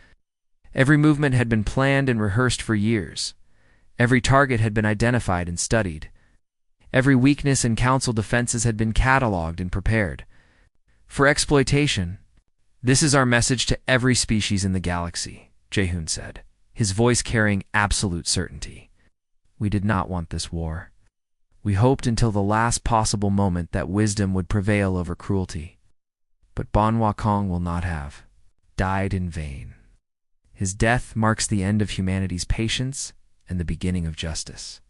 Speaker 1: every movement had been planned and rehearsed for years. Every target had been identified and studied. Every weakness in Council defenses had been cataloged and prepared for exploitation. This is our message to every species in the galaxy, Jahoon said, his voice carrying absolute certainty. We did not want this war. We hoped until the last possible moment that wisdom would prevail over cruelty. But Bon Wakong will not have died in vain. His death marks the end of humanity's patience and the beginning of justice.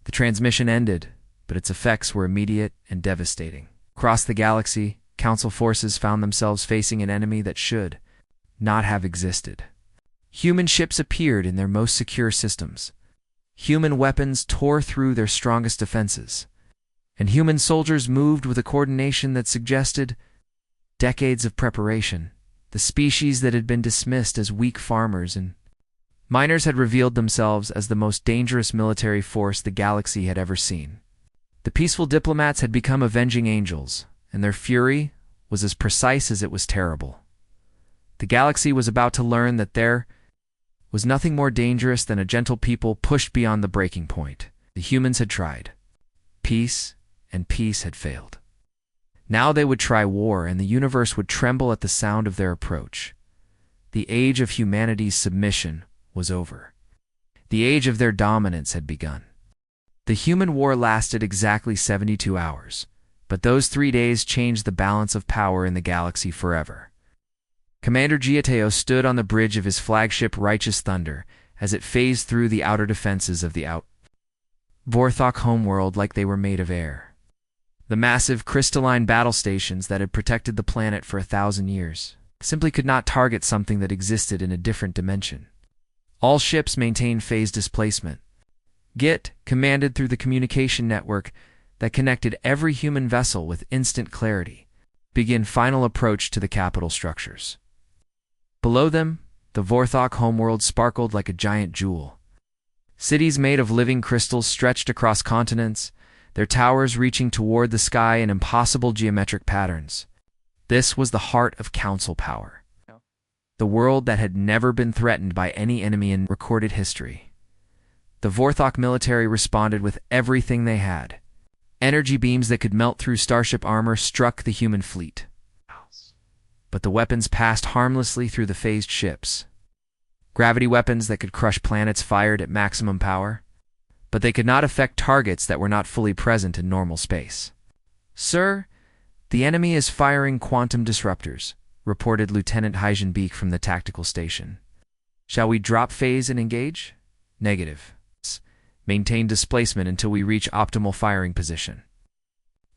Speaker 1: The transmission ended, but its effects were immediate and devastating. Across the galaxy, Council forces found themselves facing an enemy that should not have existed. Human ships appeared in their most secure systems. Human weapons tore through their strongest defenses. And human soldiers moved with a coordination that suggested decades of preparation. The species that had been dismissed as weak farmers and miners had revealed themselves as the most dangerous military force the galaxy had ever seen. The peaceful diplomats had become avenging angels, and their fury was as precise as it was terrible. The galaxy was about to learn that there was nothing more dangerous than a gentle people pushed beyond the breaking point. The humans had tried peace, and peace had failed. Now they would try war, and the universe would tremble at the sound of their approach. The age of humanity's submission was over. The age of their dominance had begun. The human war lasted exactly 72 hours, but those 3 days changed the balance of power in the galaxy forever. Commander Giateo stood on the bridge of his flagship Righteous Thunder as it phased through the outer defenses of the Vorthok homeworld like they were made of air. The massive crystalline battle stations that had protected the planet for 1,000 years simply could not target something that existed in a different dimension. All ships maintained phase displacement. Git commanded through the communication network that connected every human vessel with instant clarity. Begin final approach to the capital structures. Below them, the Vorthok homeworld sparkled like a giant jewel. Cities made of living crystals stretched across continents, their towers reaching toward the sky in impossible geometric patterns. This was the heart of Council power. The world that had never been threatened by any enemy in recorded history. The Vorthok military responded with everything they had. Energy beams that could melt through starship armor struck the human fleet. But the weapons passed harmlessly through the phased ships. Gravity weapons that could crush planets fired at maximum power. But they could not affect targets that were not fully present in normal space. "Sir, the enemy is firing quantum disruptors," reported Lieutenant Heisenbeek from the tactical station. "Shall we drop phase and engage?" "Negative. Maintain displacement until we reach optimal firing position."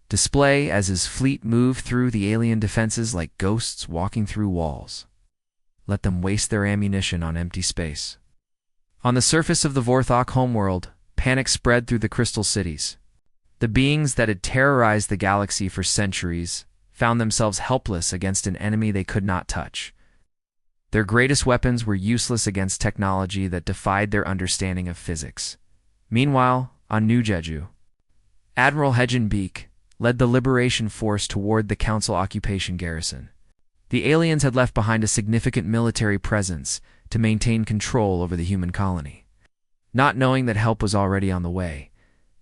Speaker 1: Display as his fleet moved through the alien defenses like ghosts walking through walls. Let them waste their ammunition on empty space. On the surface of the Vorthok homeworld, panic spread through the crystal cities. The beings that had terrorized the galaxy for centuries found themselves helpless against an enemy they could not touch. Their greatest weapons were useless against technology that defied their understanding of physics. Meanwhile, on New Jeju, Admiral Hejin Beek led the Liberation Force toward the Council occupation garrison. The aliens had left behind a significant military presence to maintain control over the human colony. Not knowing that help was already on the way,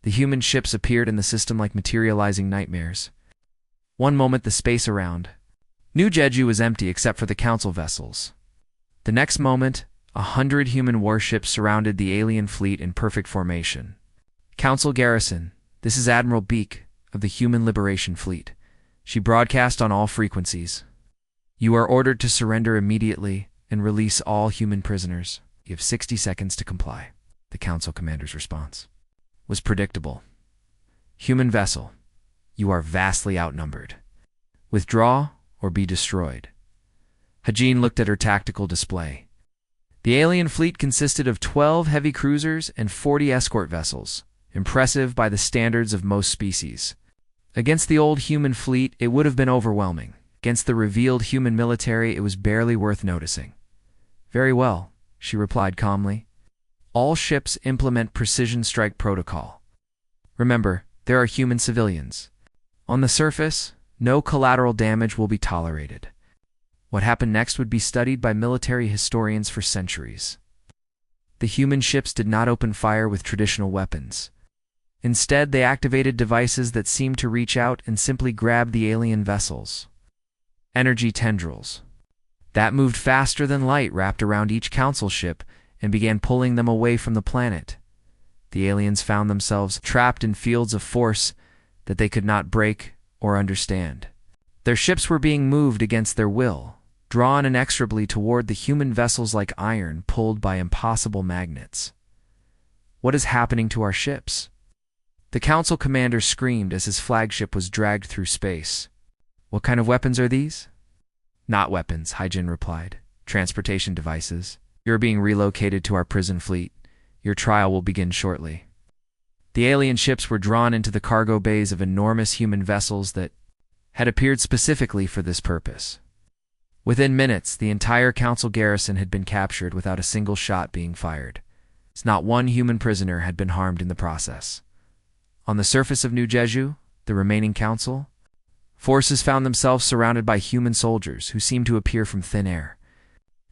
Speaker 1: the human ships appeared in the system like materializing nightmares. One moment the space around New Jeju was empty except for the Council vessels. The next moment, 100 human warships surrounded the alien fleet in perfect formation. Council Garrison, this is Admiral Beek of the Human Liberation Fleet. She broadcast on all frequencies. You are ordered to surrender immediately and release all human prisoners. You have 60 seconds to comply. The Council Commander's response was predictable. Human vessel, you are vastly outnumbered. Withdraw or be destroyed. Hajin looked at her tactical display. The alien fleet consisted of 12 heavy cruisers and 40 escort vessels, impressive by the standards of most species. Against the old human fleet, it would have been overwhelming. Against the revealed human military, it was barely worth noticing. Very well, she replied calmly. All ships implement precision strike protocol. Remember, there are human civilians. On the surface, no collateral damage will be tolerated. What happened next would be studied by military historians for centuries. The human ships did not open fire with traditional weapons. Instead, they activated devices that seemed to reach out and simply grab the alien vessels. Energy tendrils. That moved faster than light wrapped around each council ship and began pulling them away from the planet. The aliens found themselves trapped in fields of force that they could not break or understand. Their ships were being moved against their will, drawn inexorably toward the human vessels like iron pulled by impossible magnets. What is happening to our ships? The Council Commander screamed as his flagship was dragged through space. What kind of weapons are these? Not weapons, Haijin replied. Transportation devices. You're being relocated to our prison fleet. Your trial will begin shortly. The alien ships were drawn into the cargo bays of enormous human vessels that had appeared specifically for this purpose. Within minutes, the entire Council garrison had been captured without a single shot being fired. Not one human prisoner had been harmed in the process. On the surface of New Jeju, the remaining Council forces found themselves surrounded by human soldiers who seemed to appear from thin air.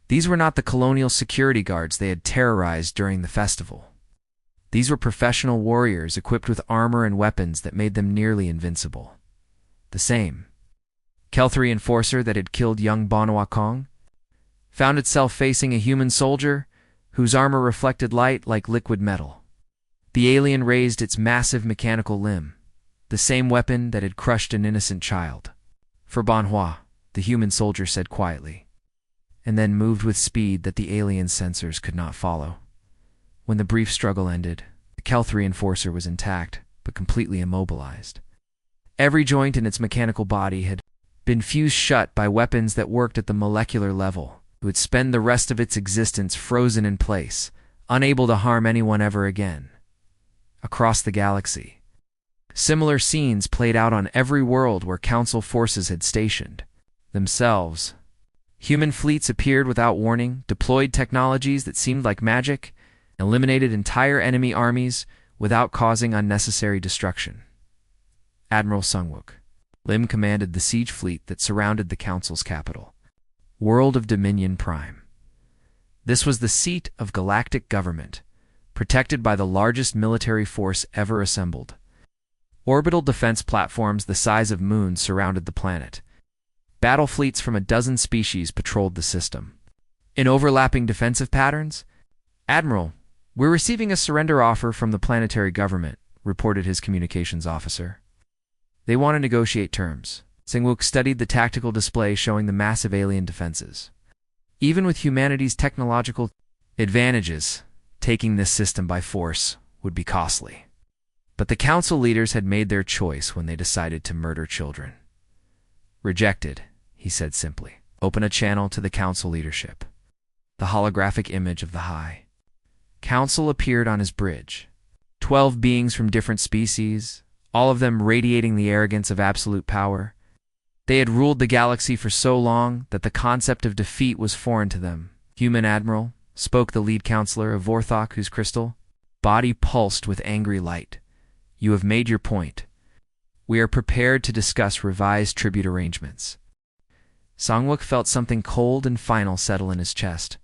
Speaker 1: These were not the colonial security guards they had terrorized during the festival. These were professional warriors equipped with armor and weapons that made them nearly invincible. The same Kelthri enforcer that had killed young Bonhua Kong found itself facing a human soldier whose armor reflected light like liquid metal. The alien raised its massive mechanical limb, the same weapon that had crushed an innocent child. For Bonhua, the human soldier said quietly, and then moved with speed that the alien sensors could not follow. When the brief struggle ended, the Kelthri enforcer was intact, but completely immobilized. Every joint in its mechanical body had been fused shut by weapons that worked at the molecular level. It would spend the rest of its existence frozen in place, unable to harm anyone ever again. Across the galaxy, similar scenes played out on every world where Council forces had stationed themselves. Human fleets appeared without warning, deployed technologies that seemed like magic, eliminated entire enemy armies without causing unnecessary destruction. Admiral Sungwook Lim commanded the siege fleet that surrounded the Council's capital, World of Dominion Prime. This was the seat of galactic government, protected by the largest military force ever assembled. Orbital defense platforms the size of moons surrounded the planet. Battle fleets from a dozen species patrolled the system. In overlapping defensive patterns, Admiral, we're receiving a surrender offer from the planetary government, reported his communications officer. They want to negotiate terms. Sungwook studied the tactical display showing the massive alien defenses. Even with humanity's technological advantages, taking this system by force would be costly. But the Council leaders had made their choice when they decided to murder children. Rejected, he said simply. Open a channel to the Council leadership. The holographic image of the High Council appeared on his bridge. 12 beings from different species, all of them radiating the arrogance of absolute power. They had ruled the galaxy for so long that the concept of defeat was foreign to them. "Human Admiral," spoke the lead counselor of Vorthok, whose crystal body pulsed with angry light. "You have made your point. We are prepared to discuss revised tribute arrangements." Sangwook felt something cold and final settle in his chest.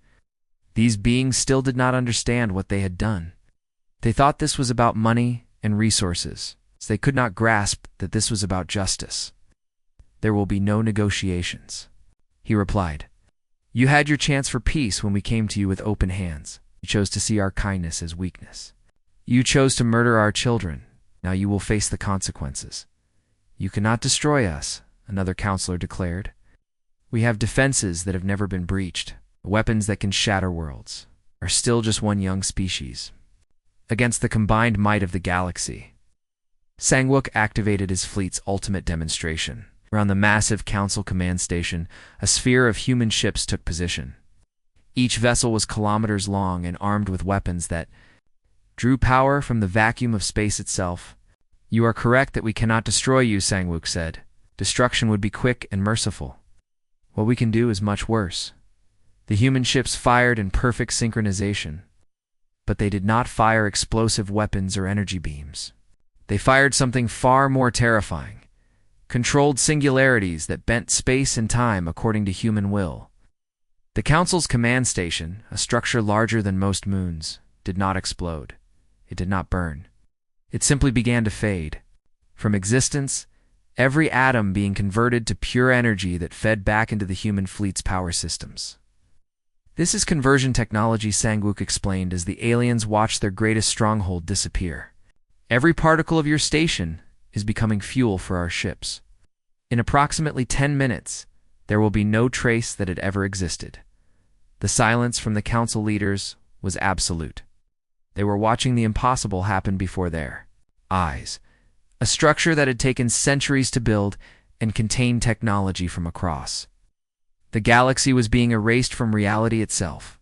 Speaker 1: These beings still did not understand what they had done. They thought this was about money and resources, so they could not grasp that this was about justice. "There will be no negotiations," he replied. "You had your chance for peace when we came to you with open hands. You chose to see our kindness as weakness. You chose to murder our children. Now you will face the consequences." "You cannot destroy us," another counselor declared. "We have defenses that have never been breached. Weapons that can shatter worlds. Are still just one young species against the combined might of the galaxy." Sangwook activated his fleet's ultimate demonstration. Around the massive council command station, a sphere of human ships took position. Each vessel was kilometers long and armed with weapons that drew power from the vacuum of space itself. "You are correct that we cannot destroy you," Sangwook said. "Destruction would be quick and merciful. What we can do is much worse." The human ships fired in perfect synchronization, but they did not fire explosive weapons or energy beams. They fired something far more terrifying. Controlled singularities that bent space and time according to human will. The Council's command station, a structure larger than most moons, did not explode. It did not burn. It simply began to fade from existence, every atom being converted to pure energy that fed back into the human fleet's power systems. "This is conversion technology," Sangwook explained as the aliens watched their greatest stronghold disappear. "Every particle of your station is becoming fuel for our ships. In approximately 10 minutes, there will be no trace that it ever existed." The silence from the council leaders was absolute. They were watching the impossible happen before their eyes. A structure that had taken centuries to build and contained technology from across the galaxy was being erased from reality itself.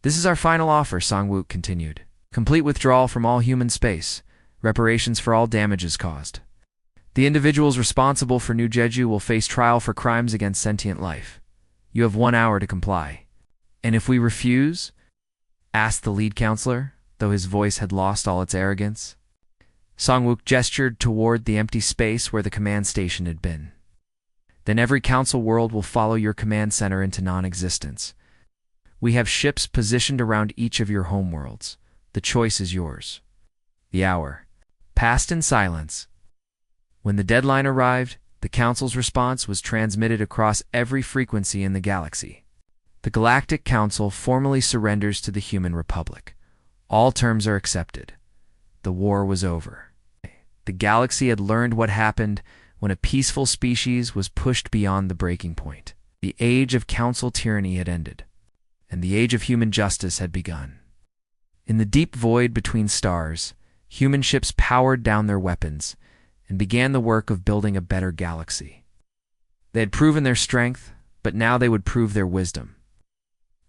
Speaker 1: "This is our final offer," Sangwook continued. "Complete withdrawal from all human space. Reparations for all damages caused. The individuals responsible for New Jeju will face trial for crimes against sentient life. You have 1 hour to comply." "And if we refuse?" asked the lead counselor, though his voice had lost all its arrogance. Sangwook gestured toward the empty space where the command station had been. "Then every council world will follow your command center into non-existence. We have ships positioned around each of your homeworlds. The choice is yours." The hour passed in silence. When the deadline arrived, the Council's response was transmitted across every frequency in the galaxy. "The Galactic Council formally surrenders to the Human Republic. All terms are accepted." The war was over. The galaxy had learned what happened when a peaceful species was pushed beyond the breaking point. The age of council tyranny had ended, and the age of human justice had begun. In the deep void between stars, human ships powered down their weapons and began the work of building a better galaxy. They had proven their strength, but now they would prove their wisdom.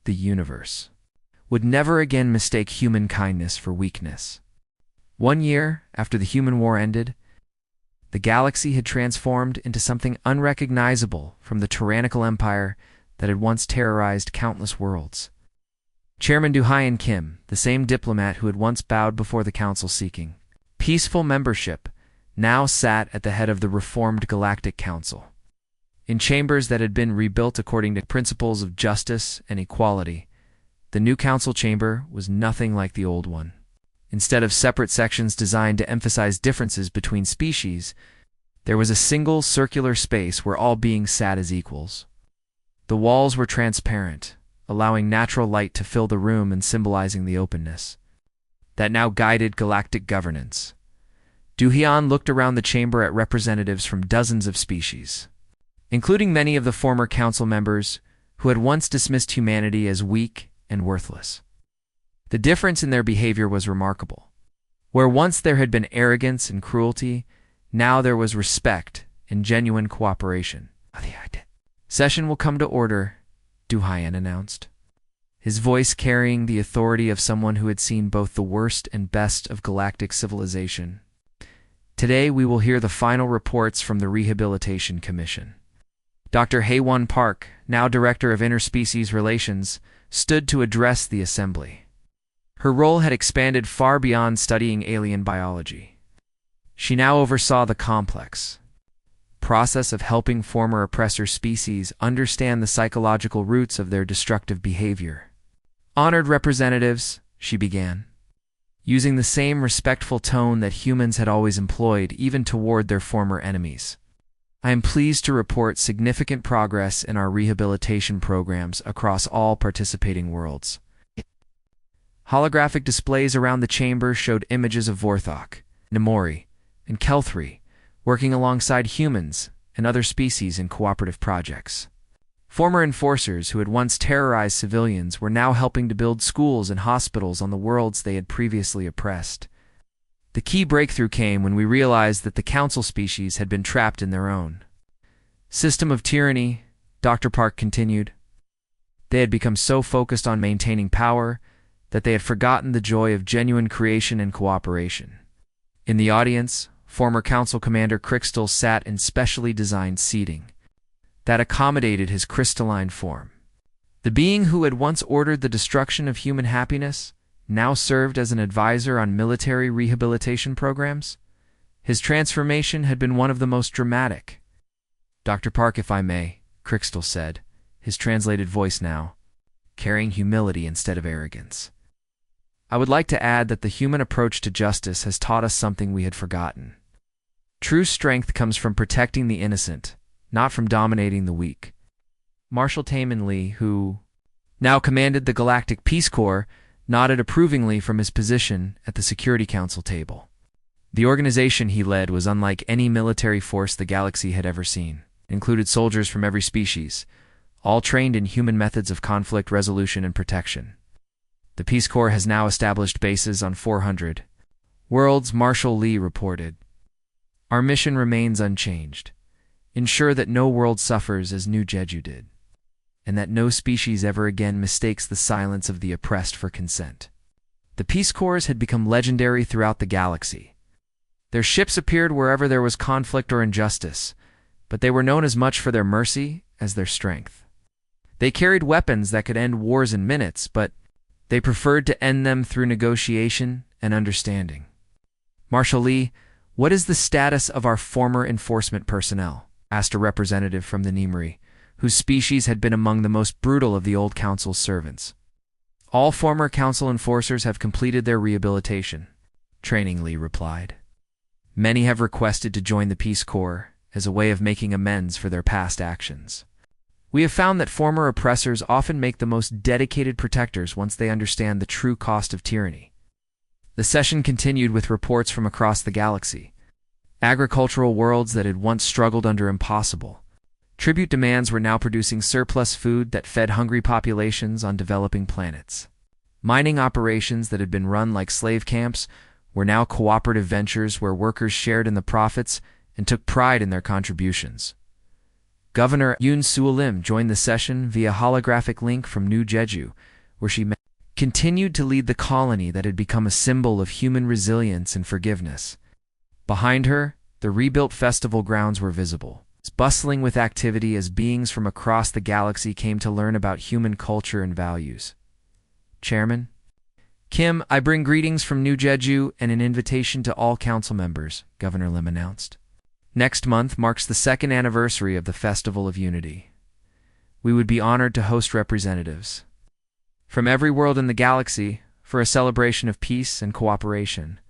Speaker 1: The universe would never again mistake human kindness for weakness. 1 year after the human war ended, the galaxy had transformed into something unrecognizable from the tyrannical empire that had once terrorized countless worlds. Chairman Du-Hyen Kim, the same diplomat who had once bowed before the council seeking peaceful membership, now sat at the head of the reformed Galactic Council. In chambers that had been rebuilt according to principles of justice and equality, the new council chamber was nothing like the old one. Instead of separate sections designed to emphasize differences between species, there was a single circular space where all beings sat as equals. The walls were transparent, allowing natural light to fill the room and symbolizing the openness that now guided galactic governance. Du-Hyen looked around the chamber at representatives from dozens of species, including many of the former council members who had once dismissed humanity as weak and worthless. The difference in their behavior was remarkable. Where once there had been arrogance and cruelty, now there was respect and genuine cooperation. "Session will come to order," Du-Hyen announced. his voice carrying the authority of someone who had seen both the worst and best of galactic civilization. Today we will hear the final reports from the Rehabilitation Commission. Dr. Haewon Park, now Director of Interspecies Relations, stood to address the assembly. Her role had expanded far beyond studying alien biology. She now oversaw the complex process of helping former oppressor species understand the psychological roots of their destructive behavior. Honored representatives, she began, using the same respectful tone that humans had always employed even toward their former enemies. I am pleased to report significant progress in our rehabilitation programs across all participating worlds. Holographic displays around the chamber showed images of Vorthok, Nemori, and Kelthri working alongside humans and other species in cooperative projects. Former enforcers who had once terrorized civilians were now helping to build schools and hospitals on the worlds they had previously oppressed. The key breakthrough came when we realized that the council species had been trapped in their own system of tyranny, Dr. Park continued. They had become so focused on maintaining power that they had forgotten the joy of genuine creation and cooperation. In the audience, former Council Commander Crystal sat in specially designed seating that accommodated his crystalline form. The being who had once ordered the destruction of human happiness now served as an advisor on military rehabilitation programs. His transformation had been one of the most dramatic. Dr. Park, if I may, Crystal said, his translated voice now carrying humility instead of arrogance. I would like to add that the human approach to justice has taught us something we had forgotten. True strength comes from protecting the innocent, not from dominating the weak. Marshal Taemin Lee, who now commanded the Galactic Peace Corps, nodded approvingly from his position at the Security Council table. The organization he led was unlike any military force the galaxy had ever seen. It included soldiers from every species, all trained in human methods of conflict resolution and protection. The Peace Corps has now established bases on 400 worlds, Marshal Lee reported. Our mission remains unchanged. Ensure that no world suffers as New Jeju did, and that no species ever again mistakes the silence of the oppressed for consent. The Peace Corps had become legendary throughout the galaxy. Their ships appeared wherever there was conflict or injustice, but they were known as much for their mercy as their strength. They carried weapons that could end wars in minutes, but they preferred to end them through negotiation and understanding. Marshal Lee, what is the status of our former enforcement personnel? Asked a representative from the Nimri, whose species had been among the most brutal of the old council's servants. All former council enforcers have completed their rehabilitation, training, Lee replied. Many have requested to join the Peace Corps as a way of making amends for their past actions. We have found that former oppressors often make the most dedicated protectors once they understand the true cost of tyranny. The session continued with reports from across the galaxy. Agricultural worlds that had once struggled under impossible tribute demands were now producing surplus food that fed hungry populations on developing planets. Mining operations that had been run like slave camps were now cooperative ventures where workers shared in the profits and took pride in their contributions. Governor Yoon Soo-lim joined the session via holographic link from New Jeju, where she continued to lead the colony that had become a symbol of human resilience and forgiveness. Behind her, the rebuilt festival grounds were visible, bustling with activity as beings from across the galaxy came to learn about human culture and values. Chairman Kim, I bring greetings from New Jeju and an invitation to all council members, Governor Lim announced. Next month marks the second anniversary of the Festival of Unity. We would be honored to host representatives from every world in the galaxy for a celebration of peace and cooperation.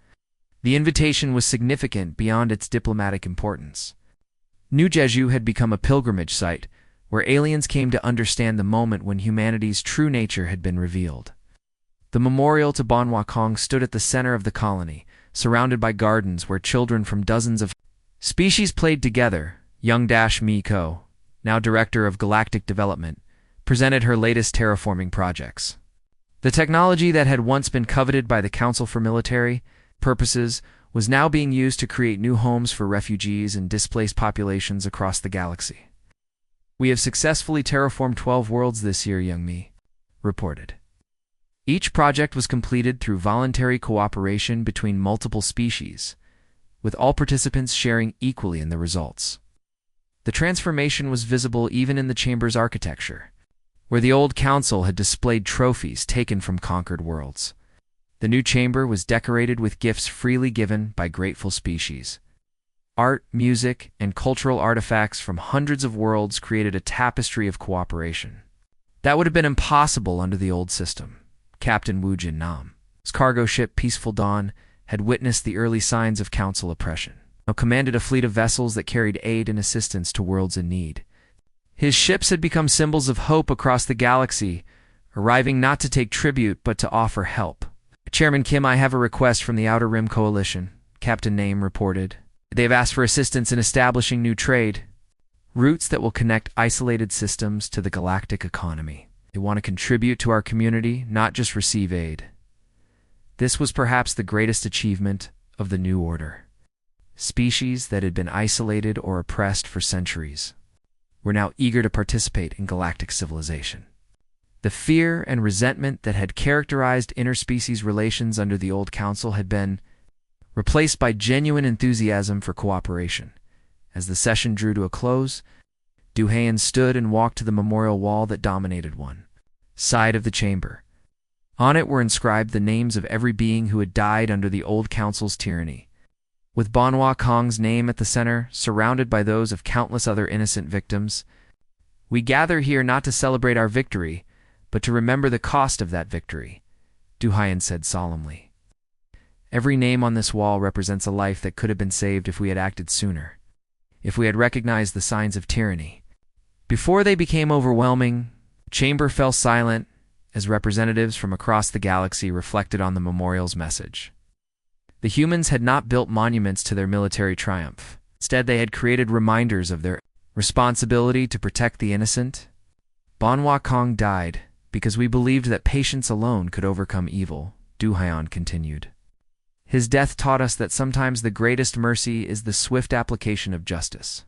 Speaker 1: The invitation was significant beyond its diplomatic importance. New Jeju had become a pilgrimage site where aliens came to understand the moment when humanity's true nature had been revealed. The memorial to Bonhwa Kong stood at the center of the colony, surrounded by gardens where children from dozens of species played together. Young Mi Ko, now Director of Galactic Development, presented her latest terraforming projects. The technology that had once been coveted by the Council for Military Purposes was now being used to create new homes for refugees and displaced populations across the galaxy. We have successfully terraformed 12 worlds this year, Young Mi reported. Each project was completed through voluntary cooperation between multiple species, with all participants sharing equally in the results. The transformation was visible even in the chamber's architecture, where the old council had displayed trophies taken from conquered worlds. The new chamber was decorated with gifts freely given by grateful species. Art, music, and cultural artifacts from hundreds of worlds created a tapestry of cooperation. That would have been impossible under the old system. Captain Wu Jin Nam, his cargo ship Peaceful Dawn, had witnessed the early signs of council oppression. Now commanded a fleet of vessels that carried aid and assistance to worlds in need. His ships had become symbols of hope across the galaxy, arriving not to take tribute but to offer help. Chairman Kim, I have a request from the Outer Rim Coalition, Captain Name reported. They have asked for assistance in establishing new trade routes that will connect isolated systems to the galactic economy. They want to contribute to our community, not just receive aid. This was perhaps the greatest achievement of the New Order. Species that had been isolated or oppressed for centuries were now eager to participate in galactic civilization. The fear and resentment that had characterized interspecies relations under the old council had been replaced by genuine enthusiasm for cooperation. As the session drew to a close, Duhayan stood and walked to the memorial wall that dominated one side of the chamber. On it were inscribed the names of every being who had died under the old council's tyranny, with Banhua Kong's name at the center, surrounded by those of countless other innocent victims. We gather here not to celebrate our victory, but to remember the cost of that victory, Duhayan said solemnly. Every name on this wall represents a life that could have been saved if we had acted sooner, if we had recognized the signs of tyranny. Before they became overwhelming, the chamber fell silent as representatives from across the galaxy reflected on the memorial's message. The humans had not built monuments to their military triumph. Instead, they had created reminders of their responsibility to protect the innocent. Banhua Kong died because we believed that patience alone could overcome evil, Duhayan continued. His death taught us that sometimes the greatest mercy is the swift application of justice.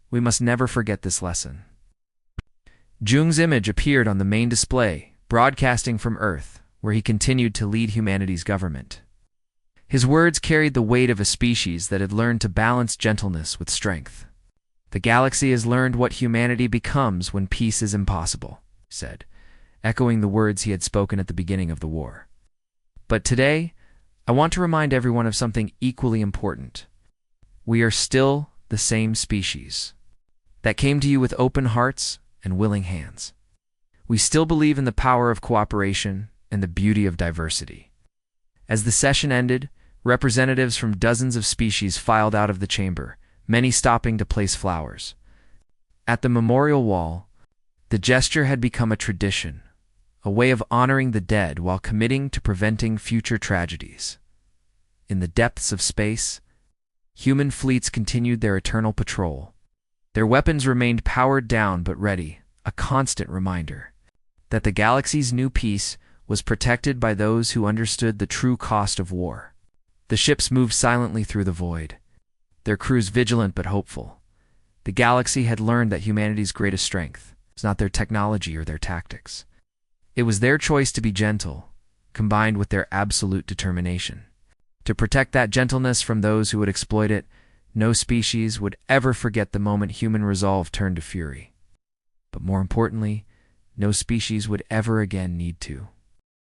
Speaker 1: We must never forget this lesson. Jung's image appeared on the main display, broadcasting from Earth, where he continued to lead humanity's government. His words carried the weight of a species that had learned to balance gentleness with strength. The galaxy has learned what humanity becomes when peace is impossible, he said, echoing the words he had spoken at the beginning of the war. But today, I want to remind everyone of something equally important. We are still the same species that came to you with open hearts and willing hands. We still believe in the power of cooperation and the beauty of diversity. As the session ended, representatives from dozens of species filed out of the chamber, many stopping to place flowers. At the memorial wall, the gesture had become a tradition, a way of honoring the dead while committing to preventing future tragedies. In the depths of space, human fleets continued their eternal patrol. Their weapons remained powered down but ready, a constant reminder that the galaxy's new peace was protected by those who understood the true cost of war. The ships moved silently through the void, their crews vigilant but hopeful. The galaxy had learned that humanity's greatest strength was not their technology or their tactics. It was their choice to be gentle, combined with their absolute determination. To protect that gentleness from those who would exploit it, no species would ever forget the moment human resolve turned to fury. But more importantly, no species would ever again need to.